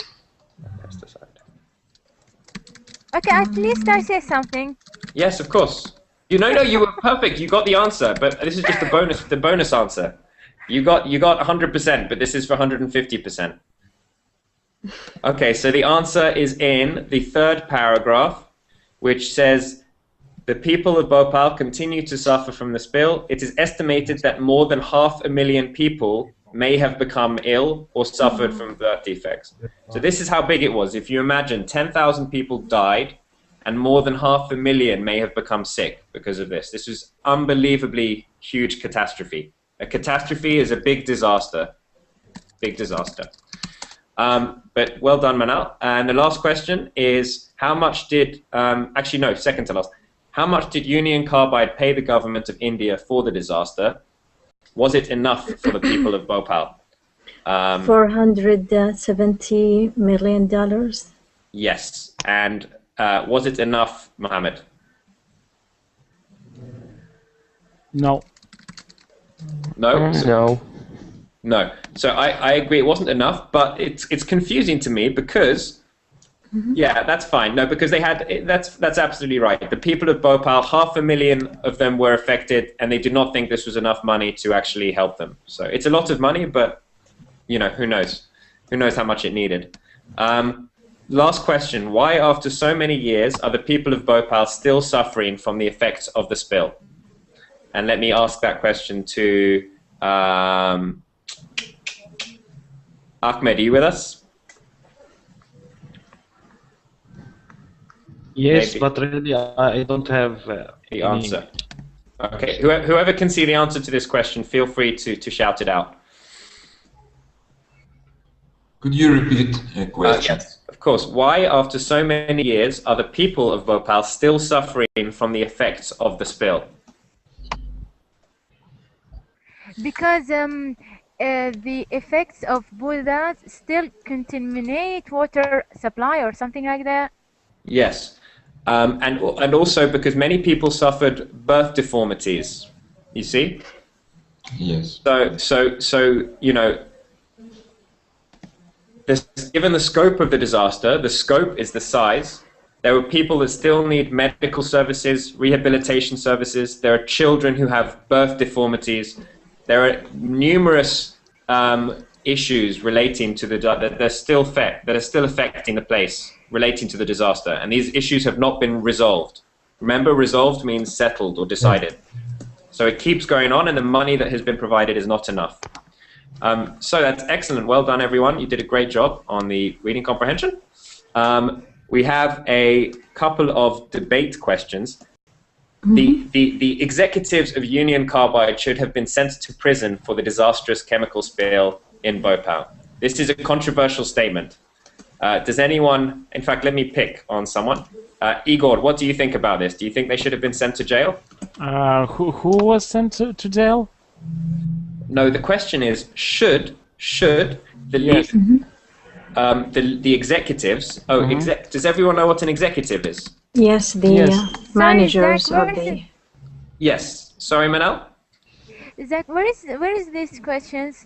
Okay, at least I say something. Yes, of course. You were perfect. You got the answer, but this is just the bonus answer. You got 100%, but this is for 150%. Okay, so the answer is in the third paragraph, which says, the people of Bhopal continue to suffer from the spill. It is estimated that more than 500,000 people may have become ill or suffered from birth defects. So this is how big it was. If you imagine 10,000 people died and more than 500,000 may have become sick because of this. This was unbelievably huge catastrophe. A catastrophe is a big disaster. Big disaster. But well done, Manal. And the last question is, how much did, actually no, second to last. How much did Union Carbide pay the government of India for the disaster? Was it enough for the people of Bhopal? $470 million. Yes. And was it enough, Mohammed? No. No? No. No. So I agree it wasn't enough, but it's confusing to me because, yeah, that's fine. No, because they had, that's absolutely right. The people of Bhopal, 500,000 of them were affected, and they did not think this was enough money to actually help them. So it's a lot of money, but, you know, who knows? Who knows how much it needed? Last question. Why, after so many years, are the people of Bhopal still suffering from the effects of the spill? And let me ask that question to Ahmed, are you with us? Yes, Maybe. but really I don't have The answer. Okay, whoever can see the answer to this question, feel free to shout it out. Could you repeat a question? Yes, of course. Why, after so many years, are the people of Bhopal still suffering from the effects of the spill? Because the effects of bullets still contaminate water supply or something like that. Yes, and also because many people suffered birth deformities. You see. Yes. So you know. Given the scope of the disaster, the scope is the size. There are people that still need medical services, rehabilitation services. There are children who have birth deformities. There are numerous issues relating to that are still affecting the place, relating to the disaster, and these issues have not been resolved. Remember, resolved means settled or decided. So it keeps going on, and the money that has been provided is not enough. So that's excellent. Well done, everyone. You did a great job on the reading comprehension. We have a couple of debate questions. The executives of Union Carbide should have been sent to prison for the disastrous chemical spill in Bhopal. This is a controversial statement. Does anyone, in fact, let me pick on someone. Igor, what do you think about this? Do you think they should have been sent to jail? Who was sent to jail? No, the question is, should the Yes. the executives... does everyone know what an executive is? Yes, the managers Sorry, Zach, of the... Yes. Sorry, Manal? Zach, where is these questions?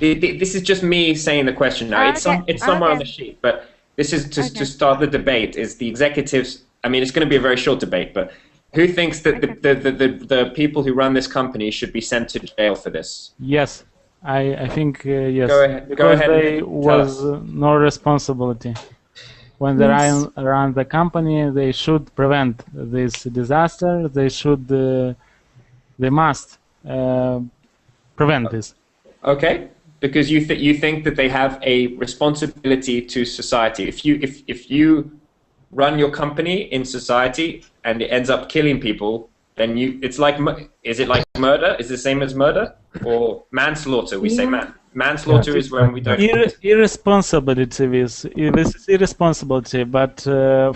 This is just me saying the question now. It's somewhere on the sheet, but this is to start the debate. Is the executives? I mean, it's going to be a very short debate, but who thinks that the people who run this company should be sent to jail for this? Yes, I think yes. Go ahead. There was no responsibility. When they run the company, they should prevent this disaster. They must prevent this. Okay, because you think that they have a responsibility to society. If you run your company in society and it ends up killing people, then is it like murder? Is it the same as murder or manslaughter? We say manslaughter is when we don't. Irresponsibility. This is irresponsibility, but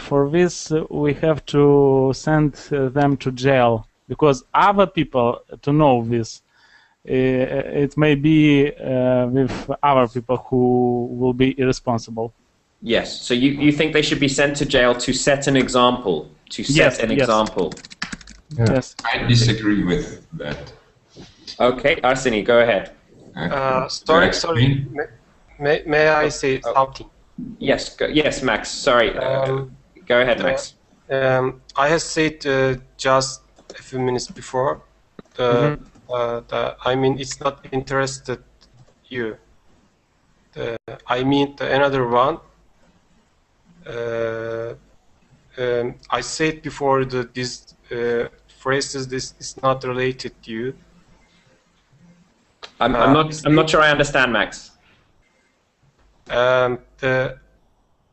for this we have to send them to jail because other people to know this. It may be with other people who will be irresponsible. Yes. So you think they should be sent to jail to set an example? To set an example. Yes. I disagree with that. Okay, Arseny, go ahead. Sorry. May I say something? Yes, yes, Max. Sorry. Go ahead, Max. I have said just a few minutes before. I mean, it's not interested you. I mean, another one. I said before that this phrases this is not related to you. I'm not sure I understand, Max.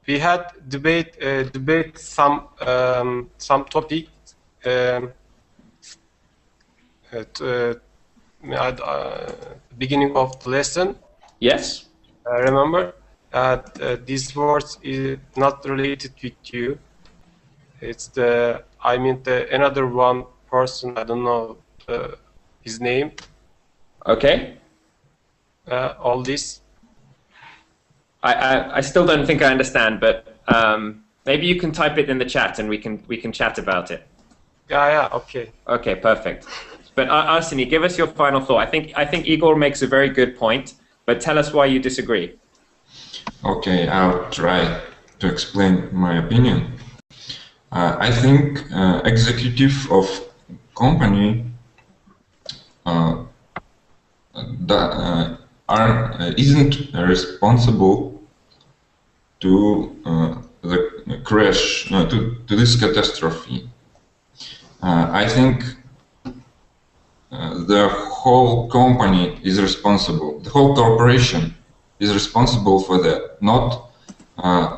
We had debate some topic at beginning of the lesson. Yes. Remember, these words is not related with you. It's another one person. I don't know his name. Okay. All this. I still don't think I understand, but maybe you can type it in the chat and we can chat about it. Yeah. Okay. Okay, perfect. But Arseny, give us your final thought. I think Igor makes a very good point, but tell us why you disagree. Okay, I'll try to explain my opinion. I think executive of company isn't responsible to the crash, to this catastrophe. I think the whole company is responsible. The whole corporation is responsible for that, not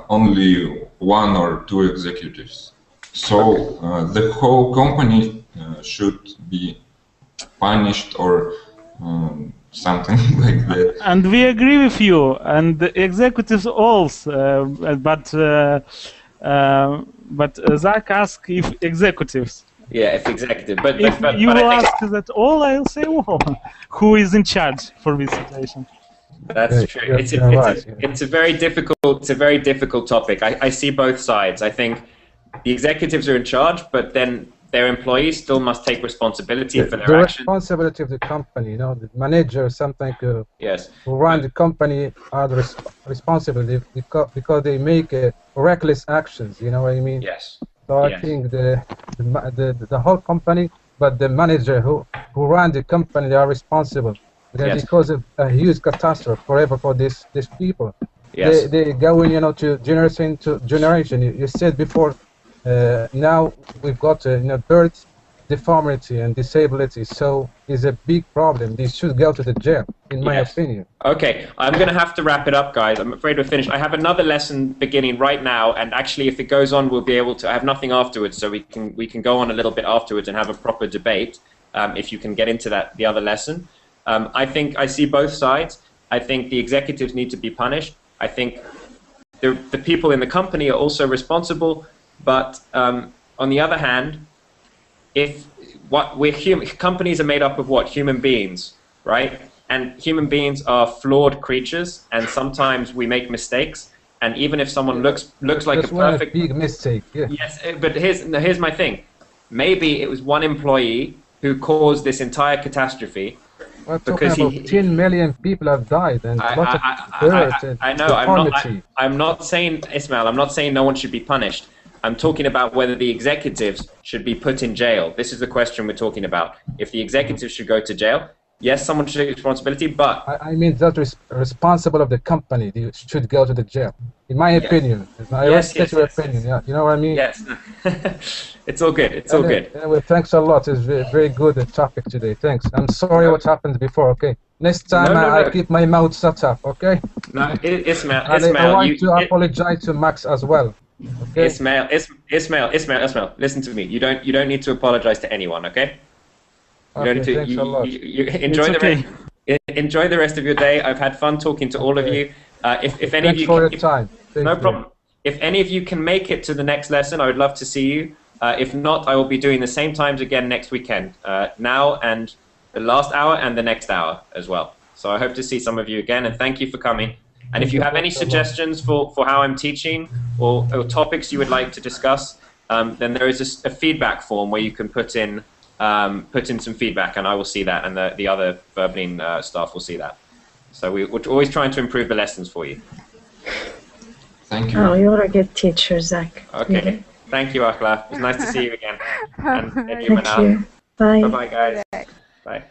only one or two executives. So the whole company should be punished or something like that. And we agree with you, and the executives also, but Zach asked if executives. Yeah, if executive. But if you ask that all, I'll say, well, who is in charge for this situation? That's true. It's a very difficult topic. I see both sides. I think the executives are in charge, but then their employees still must take responsibility for their actions. The responsibility of the company, the manager, something who run the company are responsible because they make reckless actions. You know what I mean? Yes. So I think the whole company, but the manager who run the company, they are responsible. Because of a huge catastrophe forever for these people. Yes. They going to generation to generation. You said before. Now we've got birth deformity and disability. So is a big problem. They should go to the jail, in my opinion. Okay, I'm going to have to wrap it up, guys. I'm afraid we're finished. I have another lesson beginning right now, and actually, if it goes on, we'll be able to. I have nothing afterwards, so we can go on a little bit afterwards and have a proper debate. If you can get into the other lesson, I think I see both sides. I think the executives need to be punished. I think the people in the company are also responsible, but on the other hand, companies are made up of what? Human beings, right? And human beings are flawed creatures, and sometimes we make mistakes. And even if someone looks like a perfect big mistake, yes, but here's my thing. Maybe it was one employee who caused this entire catastrophe. We're talking about 10 million people have died, and a lot of hurt. I know. I'm not saying, Ismail, I'm not saying no one should be punished. I'm talking about whether the executives should be put in jail. This is the question we're talking about. If the executives should go to jail, yes, someone should take responsibility, but... I mean that responsible of the company, they should go to the jail. In my opinion. I respect your opinion, yeah. You know what I mean? Yes. It's all good. It's all good. Anyway, thanks a lot. It's very good topic today. Thanks. I'm sorry what happened before, okay? Next time I keep my mouth shut up, okay? No, Ismail, I want to apologize to Max as well. Okay? Ismail, listen to me. You don't need to apologize to anyone, okay? You don't need to. Thanks a lot. You enjoy the rest of your day. I've had fun talking to all of you. If any of you, for your time. No problem. If any of you can make it to the next lesson, I would love to see you. If not, I will be doing the same times again next weekend. Now and the last hour and the next hour as well. So I hope to see some of you again, and thank you for coming. And if you have any suggestions for how I'm teaching or topics you would like to discuss, then there is a feedback form where you can put in some feedback, and I will see that, and the other Verblin staff will see that. So we're always trying to improve the lessons for you. Thank you. Oh, you're a good teacher, Zach. Okay. Really. Thank you, Akla. It was nice to see you again. And Thank you. Bye. Bye-bye, guys. Bye.